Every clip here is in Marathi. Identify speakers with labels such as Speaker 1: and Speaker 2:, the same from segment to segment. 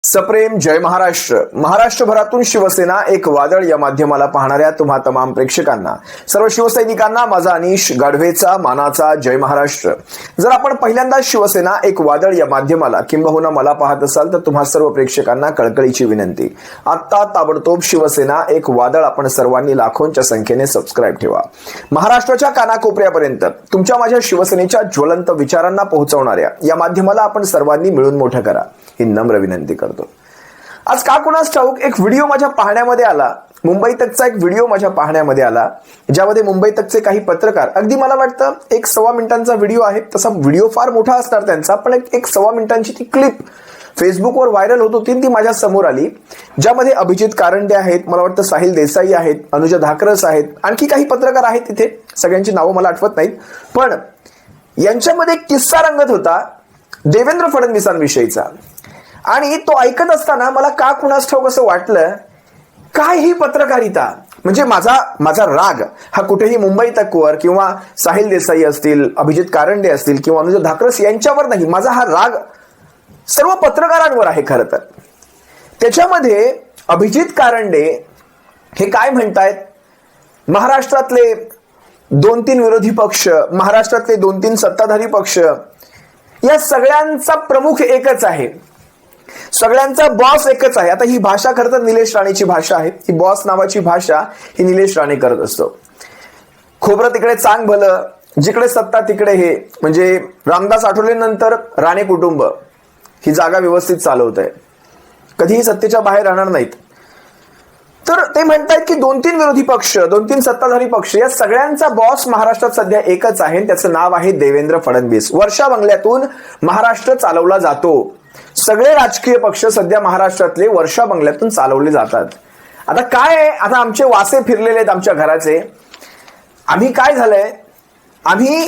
Speaker 1: सप्रेम जय महाराष्ट्र. महाराष्ट्रभरातून शिवसेना एक वादळ या माध्यमाला पाहणाऱ्या तुम्हा तमाम प्रेक्षकांना, सर्व शिवसैनिकांना माझा अनिश गाढवेचा मानाचा जय महाराष्ट्र. जर आपण पहिल्यांदा शिवसेना एक वादळ या माध्यमाला किंबहुना मला पाहत असाल तर तुम्हा सर्व प्रेक्षकांना कळकळीची विनंती, आता ताबडतोब शिवसेना एक वादळ आपण सर्वांनी लाखोंच्या संख्येने सबस्क्राईब ठेवा. महाराष्ट्राच्या कानाकोपऱ्यापर्यंत तुमच्या माझ्या शिवसेनेच्या ज्वलंत विचारांना पोहोचवणाऱ्या या माध्यमाला आपण सर्वांनी मिळून मोठं करा ही नम्र विनंती करतो. आज का कुणास ठाऊक एक व्हिडिओ माझ्या पाहण्यामध्ये आला, मुंबई तकचा एक व्हिडिओ माझ्या पाहण्यामध्ये आला, ज्यामध्ये मुंबई तकचे काही पत्रकार, अगदी मला वाटतं 1-1.25 मिनिटांचा व्हिडिओ आहे, तसा व्हिडिओ फार मोठा असणार त्यांचा, पण 1-1.25 मिनिटांची ती क्लिप फेसबुकवर व्हायरल होत होती, ती माझ्या समोर आली, ज्यामध्ये अभिजित कारंडे आहेत, मला वाटतं साहिल देसाई आहेत, अनुजा धाकरस आहेत, आणखी काही पत्रकार आहेत तिथे, सगळ्यांची नावं मला आठवत नाहीत, पण यांच्यामध्ये एक किस्सा रंगत होता देवेंद्र फडणवीसांविषयीचा. आणि तो ऐकत असताना मला का कुणास ठाऊक असं वाटलं, काय ही पत्रकारिता, म्हणजे माझा राग हा कुठेही मुंबई तकवर किंवा साहिल देसाई असतील, अभिजित कारंडे असतील किंवा अनुजा धाकरस यांच्यावर नाही, माझा हा राग सर्व पत्रकारांवर आहे. खरं तर त्याच्यामध्ये अभिजित कारंडे हे काय म्हणतायत, महाराष्ट्रातले 2-3 विरोधी पक्ष, महाराष्ट्रातले 2-3 सत्ताधारी पक्ष, या सगळ्यांचा प्रमुख एकच आहे, सगळ्यांचा बॉस एकच आहे. आता ही भाषा खरं तर निलेश राणेची भाषा आहे, ही बॉस नावाची भाषा ही निलेश राणे करत असतो. खोबरं तिकडे चांग भलं, जिकडे सत्ता तिकडे हे, म्हणजे रामदास आठवलेनंतर राणे कुटुंब ही जागा व्यवस्थित चालवत आहे, कधीही सत्तेच्या बाहेर राहणार नाहीत. तर ते म्हणतायत की 2-3 विरोधी पक्ष, 2-3 सत्ताधारी पक्ष, या सगळ्यांचा बॉस महाराष्ट्रात सध्या एकच आहे, त्याचं नाव आहे देवेंद्र फडणवीस. वर्षा बंगल्यातून महाराष्ट्र चालवला जातो, सगळे राजकीय पक्ष सध्या महाराष्ट्रातले वर्षा बंगल्यातून चालवले जातात. आता काय आहे, आता आमचे वासे फिरलेले आहेत आमच्या घराचे, आम्ही काय झालंय, आम्ही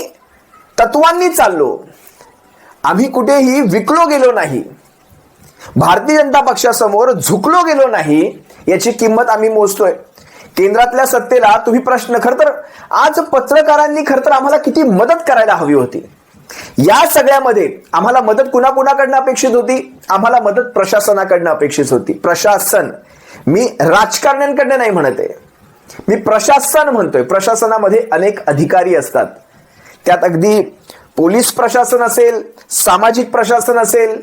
Speaker 1: तत्वांनी चाललो, आम्ही कुठेही विकलो गेलो नाही, भारतीय जनता पक्षासमोर झुकलो गेलो नाही, याची किंमत आम्ही मोजतोय. केंद्रातल्या सत्तेला तुम्ही प्रश्न, खरं तर आज पत्रकारांनी खरं तर आम्हाला किती मदत करायला हवी होती. या सगळ्यामध्ये आम्हाला मदत कुणाकुणाकडनं अपेक्षित होती, आम्हाला मदत प्रशासनाकडनं अपेक्षित होती. प्रशासन, मी राजकारण्यांकडनं नाही म्हणत आहे, मी प्रशासन म्हणतोय. प्रशासनामध्ये अनेक अधिकारी असतात, त्यात अगदी पोलीस प्रशासन असेल, सामाजिक प्रशासन असेल,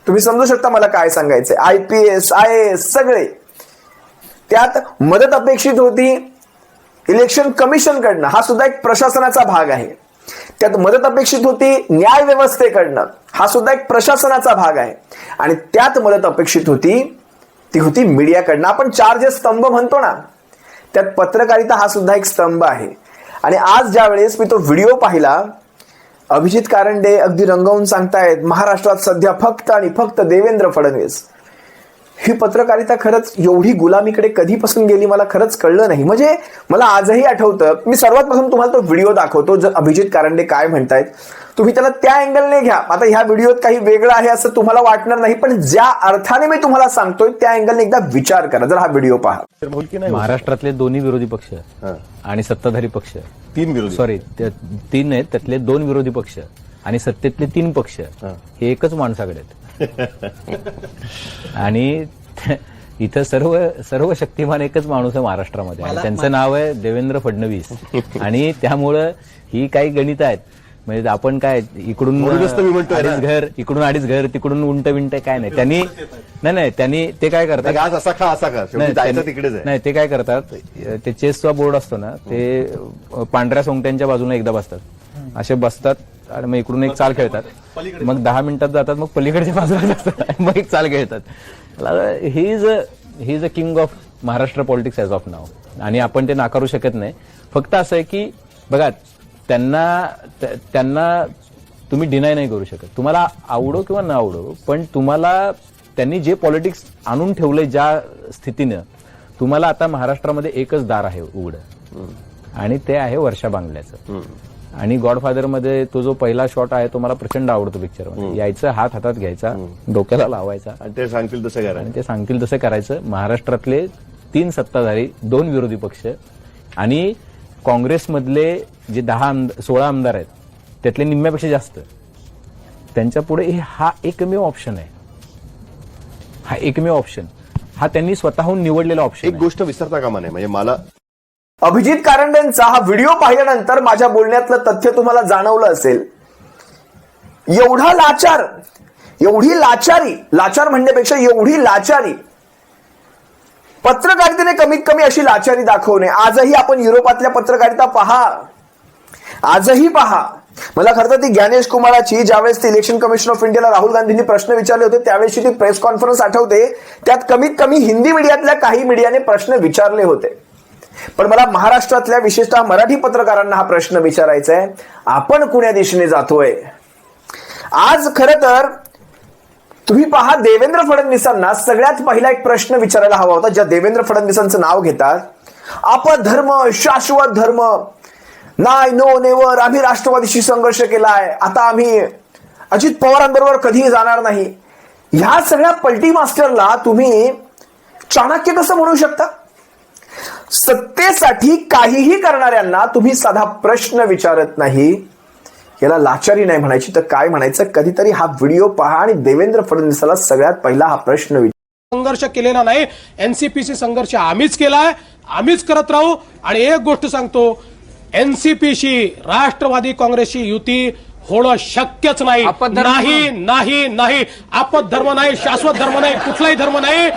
Speaker 1: तुम्ही समजू शकता मला काय सांगायचंय, IPS IAS सगळे, त्यात मदत अपेक्षित होती इलेक्शन कमिशनकडनं, हा सुद्धा एक प्रशासनाचा भाग आहे. त्यात मदत अपेक्षित होती न्याय व्यवस्थेकडनं, हा सुद्धा एक प्रशासनाचा भाग आहे. आणि त्यात मदत अपेक्षित होती ती होती मीडियाकडनं. आपण 4 जे स्तंभ म्हणतो ना, त्यात पत्रकारिता हा सुद्धा एक स्तंभ आहे. आणि आज ज्या वेळेस मी तो व्हिडिओ पाहिला, अभिजित कारंडे अगदी रंगवून सांगतायत महाराष्ट्रात सध्या फक्त आणि फक्त देवेंद्र फडणवीस. ही पत्रकारिता खरंच एवढी गुलामीकडे कधीपासून गेली मला खरंच कळलं नाही. म्हणजे मला आजही आठवतं, मी सर्वात प्रथम तुम्हाला तो व्हिडिओ दाखवतो, जर अभिजित कारंडे काय म्हणतायत तुम्ही त्याला त्या अँगलने घ्या. आता ह्या व्हिडिओत काही वेगळं आहे असं तुम्हाला वाटणार नाही, पण ज्या अर्थाने मी तुम्हाला सांगतोय त्या अँगलने एकदा विचार करा, जर हा व्हिडिओ पहा.
Speaker 2: महाराष्ट्रातले दोन्ही विरोधी पक्ष आणि सत्ताधारी पक्ष, 3 आहेत, त्यातले 2 विरोधी पक्ष आणि सत्तेतले 3 पक्ष हे एकच माणसाकडे आहेत. आणि इथं सर्व शक्तिमान एकच माणूस आहे महाराष्ट्रामध्ये, आणि त्यांचं नाव आहे देवेंद्र फडणवीस. आणि त्यामुळं ही काही गणित आहेत, म्हणजे आपण काय इकडून 2.5 घर, इकडून 2.5 घर, तिकडून उंट विंट काय नाही. त्यांनी ते काय करतात, नाही ते काय करतात, ते चेसचा बोर्ड असतो ना, ते पांढऱ्या सोंगट्यांच्या बाजूने एकदा बसतात, असे बसतात आणि मग इकडून एक चाल खेळतात, मग 10 मिनिटात जातात, मग पलीकडच्या बाजूला जातात, मग एक चाल खेळतात. He is a king of Maharashtra politics as of now. आणि आपण ते नाकारू शकत नाही. फक्त असं आहे की बघा, त्यांना तुम्ही डिनाय नाही करू शकत, तुम्हाला आवडो किंवा न आवडो, पण तुम्हाला त्यांनी जे पॉलिटिक्स आणून ठेवलंय ज्या स्थितीनं, तुम्हाला आता महाराष्ट्रामध्ये एकच दार आहे उघडं, आणि ते आहे वर्षा बंगल्याचं. आणि गॉडफादर मध्ये तो जो पहिला शॉट आहे तो मला प्रचंड आवडतो पिक्चर मध्ये. यायचं, हात हातात घ्यायचा, डोक्याला लावायचा, आणि ते सांगतील तसं करायचं. महाराष्ट्रातले 3 सत्ताधारी, 2 विरोधी पक्ष आणि काँग्रेसमधले जे 16 आमदार आहेत त्यातले निम्म्यापेक्षा जास्त, त्यांच्या पुढे हा एकमेव ऑप्शन आहे. हा एकमेव ऑप्शन, हा त्यांनी स्वतःहून निवडलेला ऑप्शन
Speaker 3: एक गोष्ट विसरता कामा नये. म्हणजे मला
Speaker 1: अभिजित कारंडेंचा हा व्हिडिओ पाहिल्यानंतर माझ्या बोलण्यातलं तथ्य तुम्हाला जाणवलं असेल. एवढा लाचार, एवढी लाचारी, लाचार म्हणण्यापेक्षा एवढी लाचारी पत्रकारितेने कमीत कमी अशी लाचारी दाखवणे. आजही आपण युरोपातल्या पत्रकारिता पहा, आजही पहा. मला खरं तर ती ज्ञानेश कुमाराची ज्यावेळेस ते इलेक्शन कमिशन ऑफ इंडियाला राहुल गांधींनी प्रश्न विचारले होते त्यावेळेसची ती प्रेस कॉन्फरन्स आठवते. त्यात कमीत कमी हिंदी मीडियातल्या काही मीडियाने प्रश्न विचारले होते. पण मला महाराष्ट्रातल्या विशेषतः मराठी पत्रकारांना हा प्रश्न विचारायचा आहे, आपण कुण्या दिशेने जातोय. आज खरं तर तुम्ही पहा, देवेंद्र फडणवीसांना सगळ्यात पहिला एक प्रश्न विचारायला हवा होता. ज्या देवेंद्र फडणवीसांचं नाव घेतात, अपधर्म, शाश्वत धर्म, नाही, नो, नेवर, आम्ही राष्ट्रवादीशी संघर्ष केलाय, आता आम्ही अजित पवारांबरोबर कधीही जाणार नाही. ह्या सगळ्या पलटी मास्टरला तुम्ही चाणक्य कसं म्हणू शकता? सत्तेसाठी काहीही करणाऱ्यांना तुम्ही साधा प्रश्न विचारत नाही. याला लाचारी नाही म्हणायची तर काय म्हणायचं? कधीतरी हा व्हिडिओ पहा आणि देवेंद्र फडणवीसाला सगळ्यात पहिला हा प्रश्न विचार.
Speaker 4: संघर्ष केलेला नाही, एनसीपीसी संघर्ष आम्हीच केलाय, आम्हीच करत राहू. आणि एक गोष्ट सांगतो, एनसीपीशी राष्ट्रवादी काँग्रेसची युती होणं शक्यच नाही. नाही नाही नाही, आपत धर्म नाही, शाश्वत धर्म नाही, कुठलाही धर्म नाही.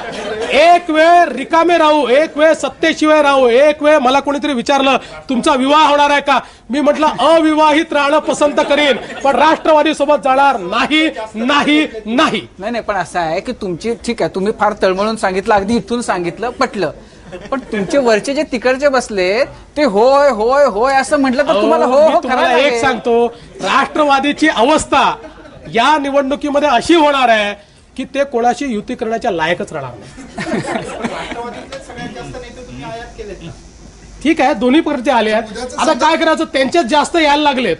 Speaker 4: एक वेळ रिकामे राहू, एक वेळ सत्तेशिवाय राहू. एक वेळ मला कोणीतरी विचारलं तुमचा विवाह होणार आहे का, मी म्हटलं अविवाहित राहणं पसंत करेन, पण राष्ट्रवादी सोबत जाणार नाही नाही नाही.
Speaker 5: नाही पण असं आहे की तुमची, ठीक आहे, तुम्ही फार तळमळून सांगितलं, अगदी इथून सांगितलं, पटलं, पण तुमचे वरचे जे तिकडचे बसले ते होय होय होय असं म्हटलं तर तुम्हाला हो हो
Speaker 4: तुम्हाला एक सांगतो, राष्ट्रवादीची अवस्था या निवडणुकीमध्ये अशी होणार आहे की ते कोणाशी युती करण्याच्या लायकच राहणार नाही. ठीक आहे, दोन्ही प्रकारचे आले आहेत, आता काय करायचं, त्यांच्याच जास्त यायला लागलेत.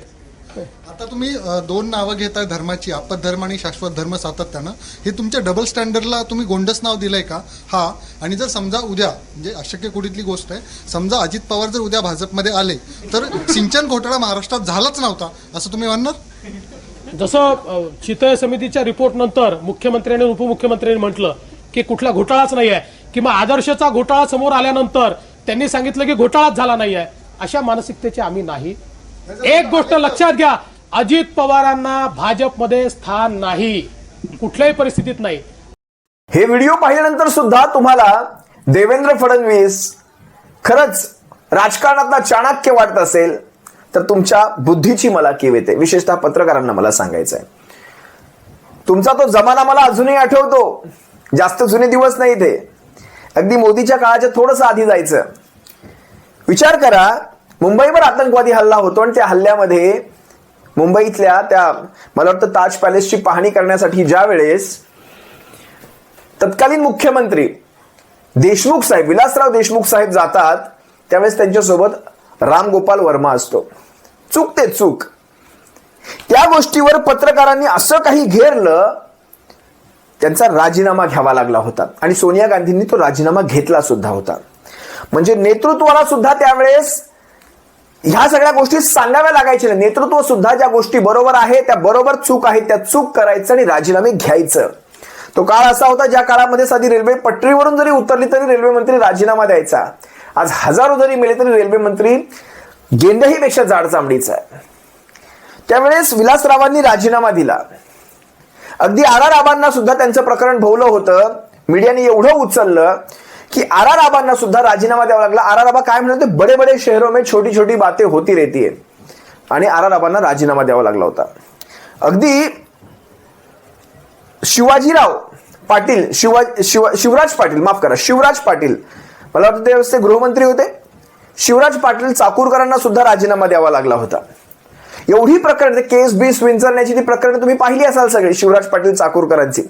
Speaker 6: आता तुम्ही दोन नावं घेताय धर्माची, आपत धर्म आणि शाश्वत धर्म सातत्यानं. हे तुमच्या डबल स्टँडर्डला तुम्ही गोंडस नाव दिलंय का? हा. आणि जर समजा उद्या, म्हणजे अशक्य कुठली गोष्ट आहे, समजा अजित पवार जर उद्या भाजपमध्ये आले तर सिंचन घोटाळा महाराष्ट्रात झालाच नव्हता असं तुम्ही म्हणणार?
Speaker 4: जसं चितय समितीच्या रिपोर्ट नंतर मुख्यमंत्र्यांनी उपमुख्यमंत्र्यांनी म्हटलं की कुठला घोटाळाच नाही आहे, किंवा आदर्शचा घोटाळा समोर आल्यानंतर त्यांनी सांगितलं की घोटाळाच झाला नाही आहे, अशा मानसिकतेचे आम्ही नाही. एक गोष्ट लक्षात घ्या, अजित पवारांना भाजपमध्ये स्थान नाही, कुठल्याही परिस्थितीत नाही.
Speaker 1: हे व्हिडिओ पाहिल्यानंतर सुद्धा तुम्हाला देवेंद्र फडणवीस खरंच राजकारणातला चाणक्य वाटत असेल तर तुमच्या बुद्धीची मला कीव येते. विशेषतः पत्रकारांना मला सांगायचं आहे, तुमचा तो जमाना मला अजूनही आठवतो. जास्त जुने दिवस नाही ते, अगदी मोदीच्या काळाच्या थोडंसं आधी जायचं. विचार करा, मुंबईवर आतंकवादी हल्ला होतो आणि त्या हल्ल्यामध्ये मुंबईतल्या त्या मला वाटतं ताज पॅलेसची पाहणी करण्यासाठी ज्या वेळेस तत्कालीन मुख्यमंत्री देशमुख साहेब, विलासराव देशमुख साहेब जातात, त्यावेळेस त्यांच्यासोबत राम गोपाल वर्मा असतो. चूक ते चूक. त्या गोष्टीवर पत्रकारांनी असं काही घेरलं, त्यांचा राजीनामा घ्यावा लागला होता आणि सोनिया गांधींनी तो राजीनामा घेतला सुद्धा होता. म्हणजे नेतृत्वाला सुद्धा त्यावेळेस ह्या सगळ्या गोष्टी सांगाव्या लागायच्या. नेतृत्व सुद्धा ज्या गोष्टी बरोबर आहे त्या बरोबर, चूक आहे त्या चूक करायचं आणि राजीनामे घ्यायचं. तो काळ असा होता ज्या काळामध्ये साधी रेल्वे पटरीवरून जरी उतरली तरी रेल्वे मंत्री राजीनामा द्यायचा. आज हजारो जरी मेले तरी रेल्वे मंत्री गेंड्याही पेक्षा जाड चामडीचा आहे. त्यावेळेस विलासरावांनी राजीनामा दिला. अगदी आर आबांना सुद्धा त्यांचं प्रकरण भोवलं होतं, मीडियाने एवढं उचललं की आर आबांना सुद्धा राजीनामा द्यावा लागला. आर आबा काय म्हणत होते, बडे बडे शहरों में छोटी छोटी बातें होती रहती है, आणि आर आबांना राजीनामा द्यावा लागला होता. अगदी शिवाजीराव पाटील, शिवराज पाटील, माफ करा, शिवराज पाटील, मला वाटतं त्यावेळेस ते गृहमंत्री होते, शिवराज पाटील चाकूरकरांना सुद्धा राजीनामा द्यावा लागला होता. एवढी प्रकरण, केस बीस विंचरण्याची ती प्रकरण तुम्ही पाहिली असाल सगळी शिवराज पाटील चाकूरकरांची.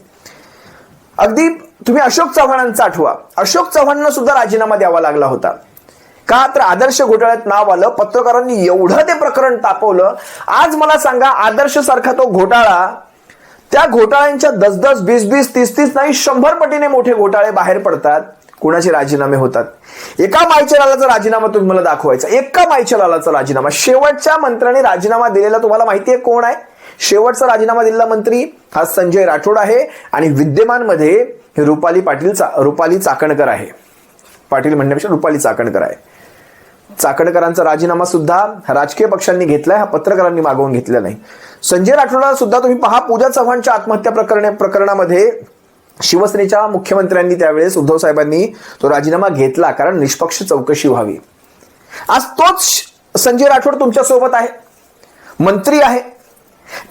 Speaker 1: अगदी तुम्ही अशोक चव्हाणांचा आठवा, अशोक चव्हाणांना सुद्धा राजीनामा द्यावा लागला होता. का तर आदर्श घोटाळ्यात नाव आलं, पत्रकारांनी एवढं ते प्रकरण तापवलं. आज मला सांगा, आदर्श सारखा तो घोटाळा, त्या घोटाळ्यांच्या 10-10, 20-20, 30-30 नाही 100 पटीने मोठे घोटाळे बाहेर पडतात, कुणाचे राजीनामे होतात. एका मायचलाचा राजीनामा तुम्ही मला दाखवायचा, एका मायचलाचा राजीनामा, शेवटच्या मंत्र्याने राजीनामा दिलेला तुम्हाला माहितीये कोण आहे? शेवटचा राजीनामा दिलेला मंत्री हा संजय राठोड आहे आणि विद्यमानमध्ये रुपाली चाकणकर आहे. पाटील म्हणण्यापेक्षा रुपाली चाकणकर आहे. चाकणकरांचा राजीनामा सुद्धा राजकीय पक्षांनी घेतलाय, हा पत्रकारांनी मागवून घेतलेला नाही. संजय राठोडला सुद्धा तुम्ही पहा, पूजा चव्हाणच्या आत्महत्या प्रकरणामध्ये शिवसेनेच्या मुख्यमंत्र्यांनी त्यावेळेस उद्धव साहेबांनी तो राजीनामा घेतला कारण निष्पक्ष चौकशी व्हावी. आज तोच संजय राठोड तुमच्या सोबत आहे, मंत्री आहे.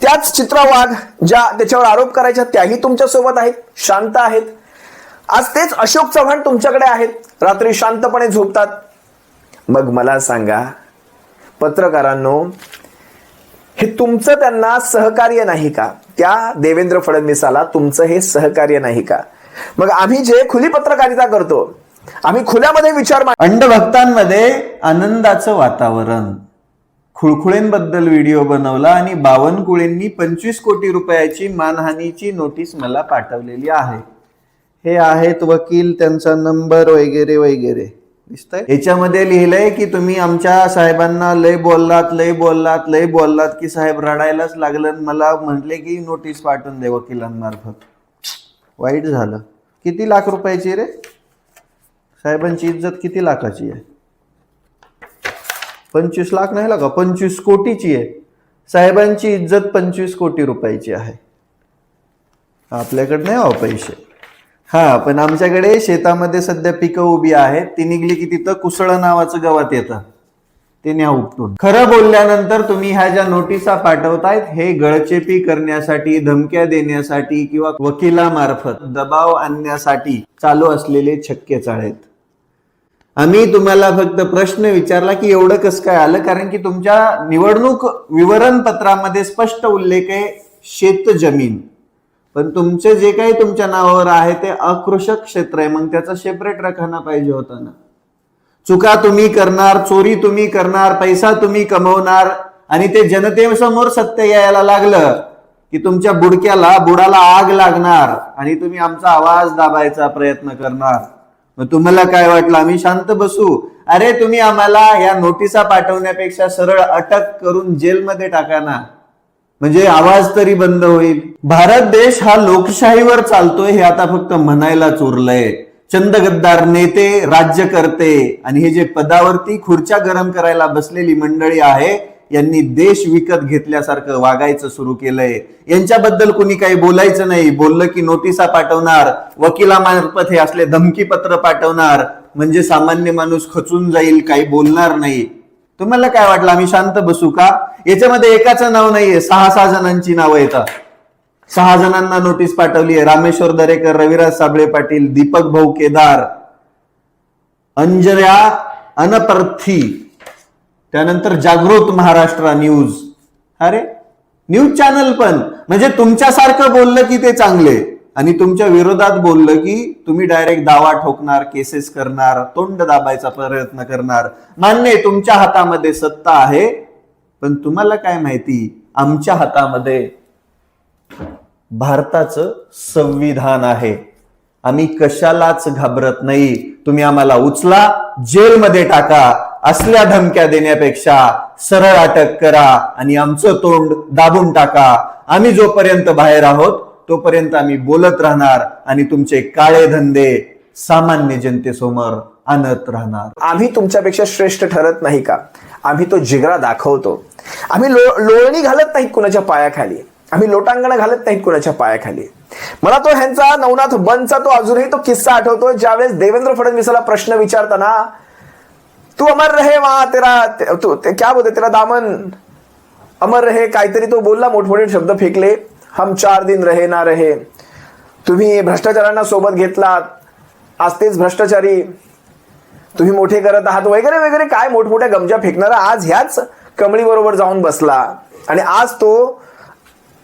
Speaker 1: त्याच चित्रा वाघ ज्या त्याच्यावर आरोप करायच्या त्याही तुमच्या सोबत आहेत, शांत आहेत. आज तेच अशोक चव्हाण तुमच्याकडे आहेत, रात्री शांतपणे झोपतात. मग मला सांगा पत्रकारांनो, हे तुमचं त्यांना सहकार्य नाही का? त्या देवेंद्र फडणवीसाला तुमचं हे सहकार्य नाही का? मग आम्ही जे खुली पत्रकारिता करतो, आम्ही खुल्यामध्ये विचार
Speaker 7: अंधभक्तांमध्ये आनंदाचं वातावरण. खुळखुळेंबद्दल व्हिडिओ बनवला आणि बावनकुळेंनी 25 कोटी रुपयाची मानहानीची नोटीस मला पाठवलेली आहे. हे आहेत वकील, त्यांचा नंबर वगैरे वगैरे दिसतंय. याच्यामध्ये लिहिलंय की तुम्ही आमच्या साहेबांना लय बोललात की साहेब रडायलाच लागलं. मला म्हटले की नोटीस पाठवून दे वकिलांमार्फत. वाईट झालं. किती लाख रुपयाची रे? साहेबांची इज्जत किती लाखाची आहे? 25 लाख नाही लागा, 25 कोटीची आहे. साहेबांची इज्जत 25 कोटी रुपयाची आहे. आपल्याकडे नाही पैसे. हा, पण आमच्याकडे शेतामध्ये सध्या पिकं उभी आहेत. ती निघली की तिथं कुसळ नावाचं गावात येतं, ते न्या उपटून. खरं बोलल्यानंतर तुम्ही ह्या ज्या नोटिसा पाठवतायत हे गळचेपी करण्यासाठी, धमक्या देण्यासाठी किंवा वकिलामार्फत दबाव आणण्यासाठी चालू असलेले छक्के चाळ आहेत. आम्ही तुम्हाला फक्त प्रश्न विचारला की एवढं कसं काय आलं, कारण की तुमच्या निवडणूक विवरण पत्रामध्ये स्पष्ट उल्लेख आहे शेत जमीन, पण तुमचे जे काही तुमच्या नावावर आहे ते अकृषक क्षेत्र आहे. मग त्याचा सेपरेट रखाना पाहिजे होता ना. चुका तुम्ही करणार, चोरी तुम्ही करणार, पैसा तुम्ही कमवणार आणि ते जनतेसमोर सत्य यायला लागलं की तुमच्या बुडाला आग लागणार आणि तुम्ही आमचा आवाज दाबायचा प्रयत्न करणार. मग तुम्हाला काय वाटलं आम्ही शांत बसू? अरे तुम्ही आम्हाला या नोटिसा पाठवण्यापेक्षा सरळ अटक करून जेलमध्ये टाका ना, म्हणजे आवाज तरी बंद होईल. भारत देश हा लोकशाहीवर चालतोय हे आता फक्त म्हणायलाच उरलंय. चंदगद्दार नेते, राज्यकर्ते आणि हे जे पदावरती खुर्च्या गरम करायला बसलेली मंडळी आहे यांनी देश विकत घेतल्यासारखं वागायचं सुरू केलंय. यांच्याबद्दल कुणी काही बोलायचं नाही. बोललं की नोटिसा पाठवणार, वकिलामार्फत हे असले धमकी पत्र पाठवणार, म्हणजे सामान्य माणूस खचून जाईल, काही बोलणार नाही. तुम्हाला काय वाटलं आम्ही शांत बसू का? याच्यामध्ये एकाचं नाव नाहीये, 6 जणांची नावं येतात. 6 जणांना नोटीस पाठवली आहे. रामेश्वर दरेकर, रविराज साबळे पाटील, दीपक भाऊ केदार, अंजल्या अनपर्थी, त्यानंतर जागृत महाराष्ट्र न्यूज. अरे न्यूज चॅनल पण, म्हणजे तुमच्यासारखं बोललं की ते चांगले आणि तुमच्या विरोधात बोललं की तुम्ही डायरेक्ट दावा ठोकणार, केसेस करणार, तोंड दाबायचा प्रयत्न करणार. मान्य तुमच्या हातामध्ये सत्ता आहे, पण तुम्हाला काय माहिती आमच्या हातामध्ये भारताचं संविधान आहे. आम्ही कशालाच घाबरत नाही. तुम्ही आम्हाला उचला, जेलमध्ये टाका. असल्या धमक्या देण्यापेक्षा सरळ अटक करा आणि आमचं तोंड दाबून टाका. आम्ही जोपर्यंत बाहेर आहोत तोपर्यंत आम्ही बोलत राहणार आणि तुमचे काळे धंदे सामान्य जनतेसमोर आणत राहणार.
Speaker 1: आम्ही तुमच्यापेक्षा श्रेष्ठ ठरत नाही का? आम्ही तो जिगरा दाखवतो. आम्ही लोळणी घालत नाहीत कुणाच्या पायाखाली, आम्ही लोटांगण घालत नाहीत कुणाच्या पायाखाली. मला तो ह्यांचा नवनाथ बनचा तो अजूनही तो किस्सा आठवतो, ज्यावेळेस देवेंद्र फडणवीसाला प्रश्न विचारताना तू अमर रहे वहां तेरा क्या बोलते तेरा दामन अमर रहे, काहीतरी तो बोलला, मोठमोठे शब्द फेकले. हम 4 दिन रहे ना रहे, तुम्ही भ्रष्टाचारांना सोबत घेतलात, आज तेच भ्रष्टाचारी तुम्ही मोठे करत आहात वगैरे वगैरे, काय मोठमोठ्या गमजा फेकणारा आज ह्याच कमळी बरोबर जाऊन बसला. आणि आज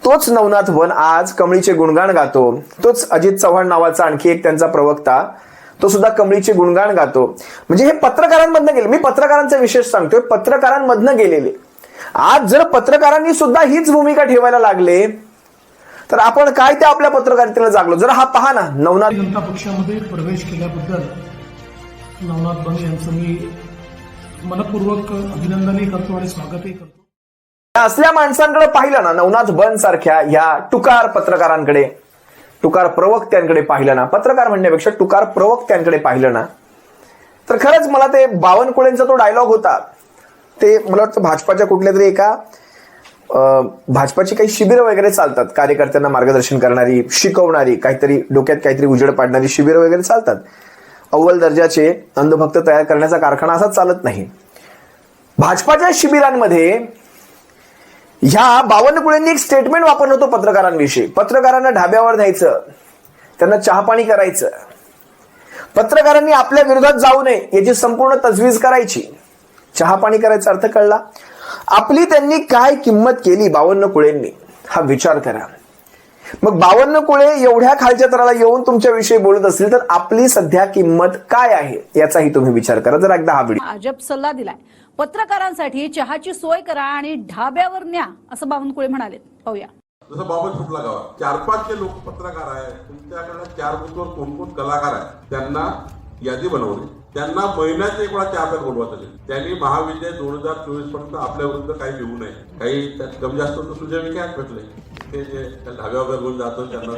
Speaker 1: तोच नवनाथ वन आज कमळीचे गुणगाण गातो. तोच अजित चव्हाण नावाचा आणखी एक त्यांचा प्रवक्ता, तो सुद्धा कमळीचे गुणगाण गातो. म्हणजे हे पत्रकारांमधनं गेले. मी पत्रकारांचा विशेष सांगतोय, पत्रकारांमधनं गेलेले. आज जर पत्रकारांनी सुद्धा हीच भूमिका ठेवायला लागले तर आपण काय त्या आपल्या पत्रकारितेला जागलो. जरा हा पहा ना, नवनाथ
Speaker 8: जनता पक्षामध्ये प्रवेश केल्याबद्दल नवनाथ बन यांचं मी मनपूर्वक अभिनंदनही करतो आणि स्वागतही करतो.
Speaker 1: या असल्या माणसांकडे पाहिलं ना, नवनाथ बन सारख्या ह्या टुकार पत्रकारांकडे, टुकार प्रवक्त्यांकडे पाहिलं ना, पत्रकार म्हणण्यापेक्षा टुकार प्रवक्त्यांकडे पाहिलं ना, तर खरंच मला ते बावनकुळेंचा तो डायलॉग होता, ते मला वाटतं भाजपाच्या कुठल्या तरी एका भाजपाची काही शिबिरं वगैरे चालतात, कार्यकर्त्यांना मार्गदर्शन करणारी, शिकवणारी, काहीतरी डोक्यात काहीतरी उजेड पाडणारी शिबिरं वगैरे चालतात. अव्वल दर्जाचे अंधभक्त तयार करण्याचा कारखाना असाच चालत नाही. भाजपाच्या शिबिरांमध्ये ह्या बावनकुळेंनी एक स्टेटमेंट वापरलं होतं पत्रकारांविषयी. पत्रकारांना ढाब्यावर न्यायचं, त्यांना चहापाणी करायचं, पत्रकारांनी आपल्या विरोधात जाऊ नये याची संपूर्ण तजवीज करायची. चहापाणी करायचा अर्थ कळला. आपली त्यांनी काय किंमत केली बावनकुळेंनी, हा विचार करा. मग बावनकुळे एवढ्या खालच्या तराला येऊन तुमच्याविषयी बोलत असतील तर आपली सध्या किंमत काय आहे याचाही तुम्ही विचार करा. जर एकदा हा व्हिडिओ.
Speaker 9: अजब सल्ला दिलाय, पत्रकारांसाठी चहाची सोय करा आणि ढाब्यावर न्या, असं बावनकुळे म्हणाले. पाहूया.
Speaker 10: जसं बाबत फुटला गावात 4-5 जे लोक पत्रकार आहेत, तुमच्याकडे 4 बूथवर कोण कलाकार आहेत, त्यांना यादी बनवली, त्यांना महिन्यात एक वेळा चहा प्यायला बोलवायचं. त्यांनी महाविद्यालय 2024 पर्यंत आपल्या विरुद्ध काही लिहू नये. काही त्यात कमी जास्त तर तुझे विकास भेटले, ते जे त्या ढाब्यावर घेऊन जातो त्यांना.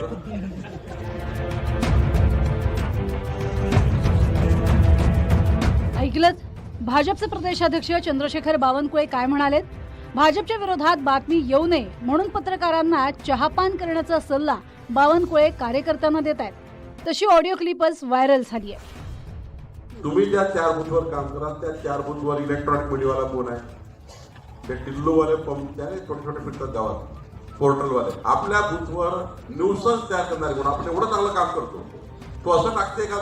Speaker 9: ऐकलंच, भाजपचे प्रदेशाध्यक्ष चंद्रशेखर बावनकुळे काय म्हणालेत. भाजपच्या विरोधात बातमी येऊ नये म्हणून पत्रकारांना चहापान करण्याचा सल्ला बावनकुळे कार्यकर्त्यांना देत आहेत. तशी ऑडिओ क्लिपच व्हायरल झाली आहे.
Speaker 10: तुम्ही ज्या 4 बूथवर काम करा, त्या 4 बूथवर इलेक्ट्रॉनिक मीडियावाला कोण आहे? ते टिल्लूवाले पंप, त्याने छोटे छोटे फिरतात गावात, पोर्टलवाले. आपल्या बूथवर न्यूसन्स तयार करणारे कोण? आपण एवढं चांगलं काम करतो, तो असं टाकते का?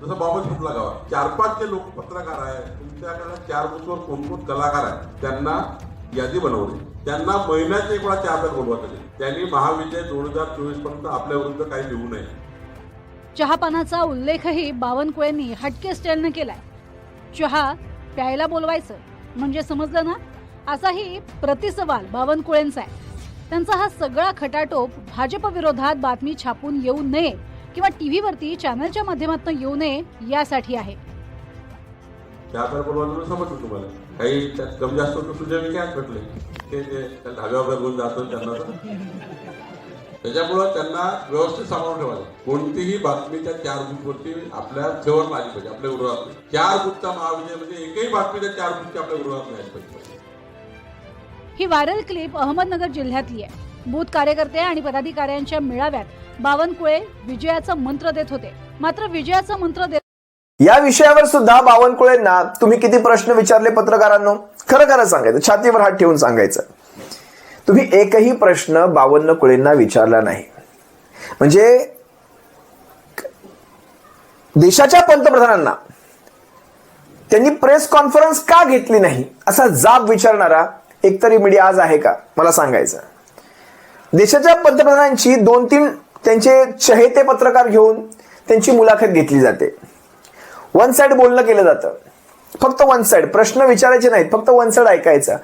Speaker 10: जसं बाबत फुटला गावात 4-5 जे लोक पत्रकार आहेत, तुमच्याकडे 4 बूथवर कोण कलाकार आहेत, त्यांना यादी बनवली, त्यांना महिन्यात एक वेळा चहा प्यायला बोलवायचं. त्यांनी महाविद्यालय 2024 पर्यंत आपल्या विरुद्ध काही लिहू नये.
Speaker 9: चहापानाचा उल्लेखही बावनकुळेंनी हटके स्टाईलनं केलाय. चहा प्यायला बोलवायचं म्हणजे समजलं ना, असाही प्रतिसवाल बावनकुळेंचा आहे. त्यांचा हा सगळा खटाटोप भाजप विरोधात बातमी छापून येऊ नये किंवा टीव्हीवरती चॅनलच्या माध्यमातून येऊ नये यासाठी आहे.
Speaker 10: चहा बोलवायला समजतो तुम्हाला, काही त्यात कमी जास्त तर तुझे विकास भेटले, ते जे त्या ढाब्यावर घेऊन जातो त्यांना. त्याच्यामुळं त्यांना व्यवस्थित सांभाळून ठेवायचं. कोणतीही बातमी त्या 4 बूथवरती आपल्या फेवरला आली पाहिजे, आपल्या विरोधात. 4 बूथचा महाविद्यालयामध्ये एकही बातमी त्या 4 बूथच्या आपल्या विरोधात नाही पाहिजे.
Speaker 9: ही व्हायरल क्लिप अहमदनगर जिल्ह्यातली आहे. बूथ कार्यकर्ते आणि पदाधिकाऱ्यांच्या मेळाव्यात बावनकुळे विजयाचं मंत्र देत होते. मात्र विजयाचं मंत्र देत
Speaker 1: या विषयावर सुद्धा बावनकुळेंना तुम्ही किती प्रश्न विचारले पत्रकारांनो? खरं खरं सांगायचं, छातीवर हात ठेवून सांगायचं. तुम्ही एकही प्रश्न बावनकुळेंना विचारला नाही. म्हणजे देशाच्या पंतप्रधानांना त्यांनी प्रेस कॉन्फरन्स का घेतली नाही असा जाब विचारणारा एकतरी मीडिया आज आहे का? मला सांगायचं. देशाच्या पंतप्रधानांची 2-3 त्यांचे चहेते पत्रकार घेऊन त्यांची मुलाखत घेतली जाते. वन साइड बोलणं केलं जातं, फक्त वन साइड. प्रश्न विचारायचे नाहीत, फक्त वन साइड ऐकायचं.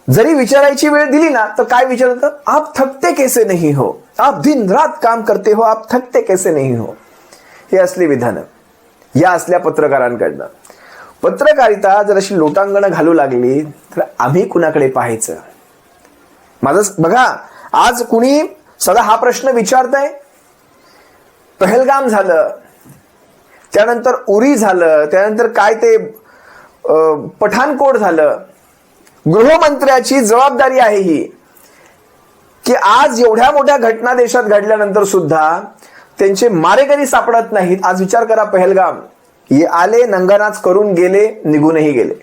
Speaker 1: जरी विचारायची वेळ दिली ना तर काय विचारतं? आप थकते कैसे नहीं हो, आप दिन रात काम करते हो, आप थकते कैसे नहीं हो. हे असली विधानं या असल्या पत्रकारांकडनं. पत्रकारिता जर अशी लोटांगणं घालू लागली तर आम्ही कुणाकडे पाहायचं? माझं बघा, आज कुणी सदा हा प्रश्न विचारतंय. पहलगाम झालं, त्यानंतर उरी झालं, त्यानंतर काय ते पठाणकोट झालं. गृहमंत्र्याची जबाबदारी आहे ही की आज एवढ्या मोठ्या घटना देशात घडल्यानंतर सुद्धा त्यांचे मारेकरी सापडत नाहीत. आज विचार करा, पहलगाम आले, नंगानाच करून गेले, निघूनही गेले.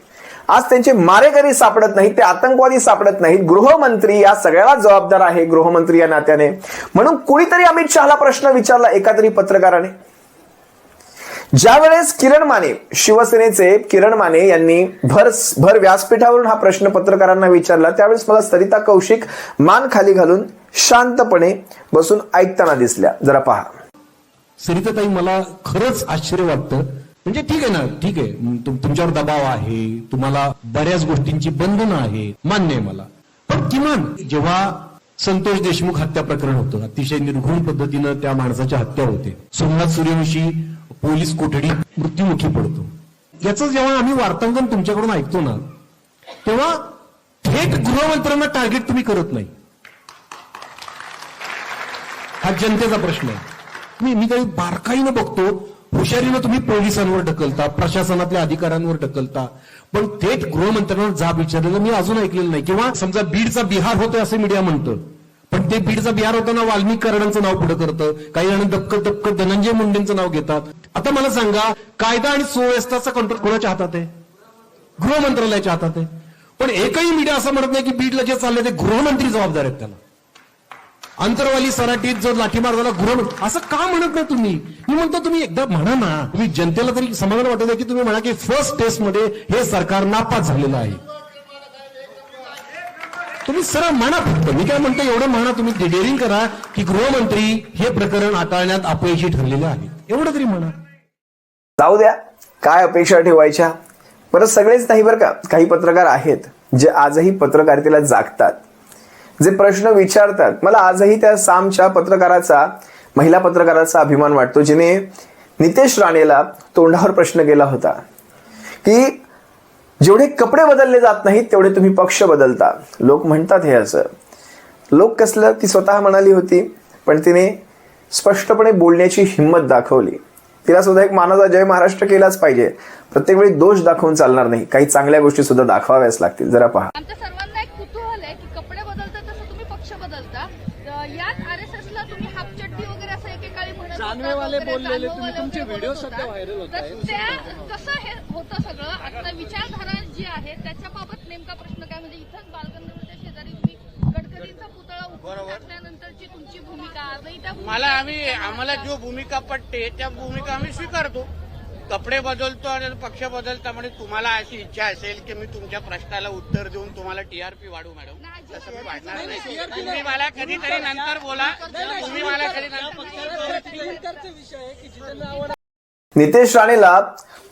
Speaker 1: आज त्यांचे मारेकरी सापडत नाहीत, ते आतंकवादी सापडत नाहीत. गृहमंत्री या सगळ्याला जबाबदार आहे, गृहमंत्री या नात्याने. म्हणून कुणीतरी अमित शहाला प्रश्न विचारला, एका तरी पत्रकाराने. ज्यावेळेस किरण माने, शिवसेनेचे किरण माने यांनी भर व्यासपीठावरून हा प्रश्न पत्रकारांना विचारला, त्यावेळेस मला सरिता कौशिक मान खाली घालून शांतपणे बसून ऐकताना दिसल्या. जरा पहा.
Speaker 8: सरिताताई, मला खरंच आश्चर्य वाटतं. म्हणजे ठीक आहे ना, ठीक आहे, तुमच्यावर दबाव आहे, तुम्हाला बऱ्याच गोष्टींची बंधनं आहे, मान्य आहे मला. पण किमान जेव्हा संतोष देशमुख हत्या प्रकरण होतं, अतिशय निर्घृण पद्धतीनं त्या माणसाची हत्या होते, सोमनाथ सूर्यवंशी पोलीस कोठडीत मृत्युमुखी पडतो, याचं जेव्हा आम्ही वार्तांकन तुमच्याकडून ऐकतो ना, तेव्हा थेट गृहमंत्र्यांना टार्गेट तुम्ही करत नाही. हा जनतेचा प्रश्न आहे. मी काही बारकाईनं बघतो, हुशारीनं तुम्ही पोलिसांवर ढकलता, प्रशासनातल्या अधिकाऱ्यांवर ढकलता, पण थेट गृहमंत्र्यांना जाब विचारलेलं मी अजून ऐकलेलं नाही. किंवा समजा बीडचा बिहार होतोय असं मीडिया म्हणतं, पण ते बीडचा बिहार होताना वाल्मिक कराडांचं नाव पुढे करतं, काही जण दक्क धनंजय मुंडेंचं नाव घेतात. आता मला सांगा, कायदा आणि सुव्यवस्थेचा कंट्रोल कोणाच्या हातात आहे? गृहमंत्रालयाच्या हातात आहे. पण एकही मीडिया असं म्हणत नाही की बीडला जे चाललंय ते गृहमंत्री जबाबदार आहेत त्याला. अंतरवाली सराटीत जो लाठीमार झाला गृह, असं का म्हणत नाही तुम्ही? मी म्हणतो तुम्ही एकदा म्हणा ना, तुम्ही जनतेला तरी समाधान वाटत आहे की तुम्ही म्हणा की फर्स्ट टेस्ट मध्ये हे सरकार नापास झालेलं आहे. तुम्ही सरळ म्हणा. फक्त मी काय म्हणतो एवढं म्हणा, तुम्ही डेअरिंग करा की गृहमंत्री हे प्रकरण हाताळण्यात अपयशी ठरलेले आहेत, एवढं तरी म्हणा.
Speaker 1: जाऊ द्या, काय अपेक्षा ठेवायच्या. परत सगळेच नाही बरं का, काही पत्रकार आहेत जे आजही पत्रकारितेला जागतात, जे प्रश्न विचारतात. मला आजही त्या सामच्या पत्रकाराचा, महिला पत्रकाराचा अभिमान वाटतो, जिने नितेश राणेला तोंडावर प्रश्न केला होता की जेवढे कपडे बदलले जात नाहीत तेवढे तुम्ही पक्ष बदलता. लोक म्हणतात हे असं. लोक कसलं, ती स्वतः म्हणाली होती, पण तिने स्पष्टपणे बोलण्याची हिंमत दाखवली. तिला सुद्धा एक मानाचा जय महाराष्ट्र केलाच पाहिजे. प्रत्येक वेळी दोष दाखवून चालणार नाही, काही चांगल्या गोष्टी सुद्धा दाखवाव्याच लागतील. जरा पहा.
Speaker 11: आमच्या सर्वांना एक कुतूहल आहे की कपडे बदलतात तसं तुम्ही पक्ष बदलता. यात आरएसएसला तुम्ही हाफ चड्डी वगैरे असं एकेकाळी म्हणत
Speaker 5: जानवेवाले बोललेले तुम्ही, तुमचे व्हिडिओ सध्या व्हायरल होत आहेत.
Speaker 11: त्या कसं हे होतं सगळं. आता विचारधारा जी आहे त्याच्याबाबत नेमका प्रश्न काय, म्हणजे इथंच बालगंधर्वच्या शेजारी तुम्ही गडकरींचा पुतळा उभा टाकल्यानंतरची तुमची भूमिका आजही त्या
Speaker 12: आम्हाला जो भूमिका पटते त्या भूमिका आम्ही स्वीकारतो. कपडे बदलतो आणि पक्ष बदलता म्हणजे तुम्हाला अशी इच्छा असेल की मी तुमच्या प्रश्नाला उत्तर देऊन तुम्हाला टीआरपी वाढू मॅडम, तसं मी वाढणार नाही. तुम्ही मला कधीतरी नंतर बोला, तुम्ही मला कधी
Speaker 1: नितेश राणेला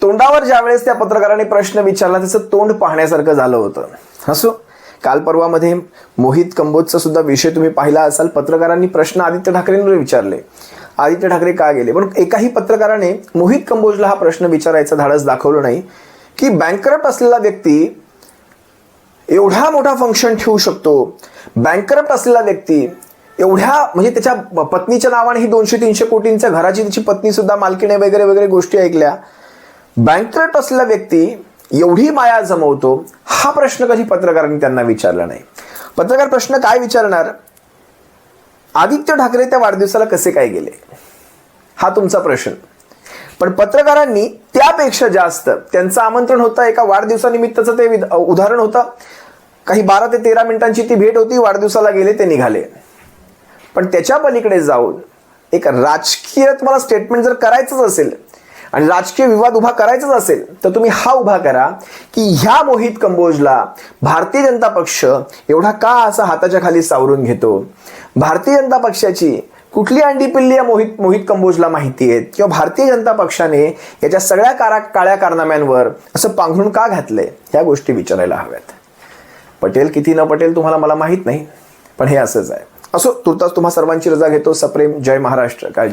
Speaker 1: तोंडावर ज्यावेळेस त्या पत्रकाराने प्रश्न विचारला त्याचं तोंड पाहण्यासारखं झालं होतं. असो, काल परवामध्ये मोहित कंबोजचा सुद्धा विषय तुम्ही पाहिला असाल. पत्रकारांनी प्रश्न आदित्य ठाकरेंवर विचारले, आदित्य ठाकरे का गेले, पण एकाही पत्रकाराने मोहित कंबोजला हा प्रश्न विचारायचा धाडस दाखवलं नाही की बँकरप्ट असलेला व्यक्ती एवढा मोठा फंक्शन ठेवू शकतो. बँकरप्ट असलेला व्यक्ती एवढ्या, म्हणजे त्याच्या पत्नीच्या नावाने ही 200-300 कोटींच्या घराची त्याची पत्नी सुद्धा मालकीण वगैरे वगैरे गोष्टी ऐकल्या. बँकरप्ट असलेला व्यक्ती एवढी माया जमवतो, हा प्रश्न कधी पत्रकारांनी त्यांना विचारला नाही. पत्रकार प्रश्न काय विचारणार, आदित्य ठाकरे त्या वाढदिवसाला कसे काय गेले, हा तुमचा प्रश्न. पण पत्रकारांनी त्यापेक्षा जास्त, त्यांचं आमंत्रण होतं एका वाढदिवसानिमित्तचं, ते उदाहरण होतं. काही 12 ते 13 मिनिटांची ती भेट होती, वाढदिवसाला गेले, ते निघाले. पण त्याच्या पलीकडे जाऊन एक राजकीय तुम्हाला स्टेटमेंट जर करायचंच असेल आणि राजकीय विवाद उभा करायचाच असेल तर तुम्ही हा उभा करा की ह्या मोहित कंबोजला भारतीय जनता पक्ष एवढा का असा हाताच्या खाली सावरून घेतो. भारतीय जनता पक्षाची कुठली अंडी पिल्ली या मोहित कंबोजला माहिती आहेत, किंवा भारतीय जनता पक्षाने याच्या सगळ्या काळ्या कारनाम्यांवर असं पांघरून का घातलंय, ह्या गोष्टी विचारायला हव्यात. पटेल किती न पटेल तुम्हाला मला माहित नाही, पण हे असंच आहे. असो, तुर्तास तुम्हा सर्वांची रजा घेतो. सप्रेम जय महाराष्ट्र. काळजी घ्या.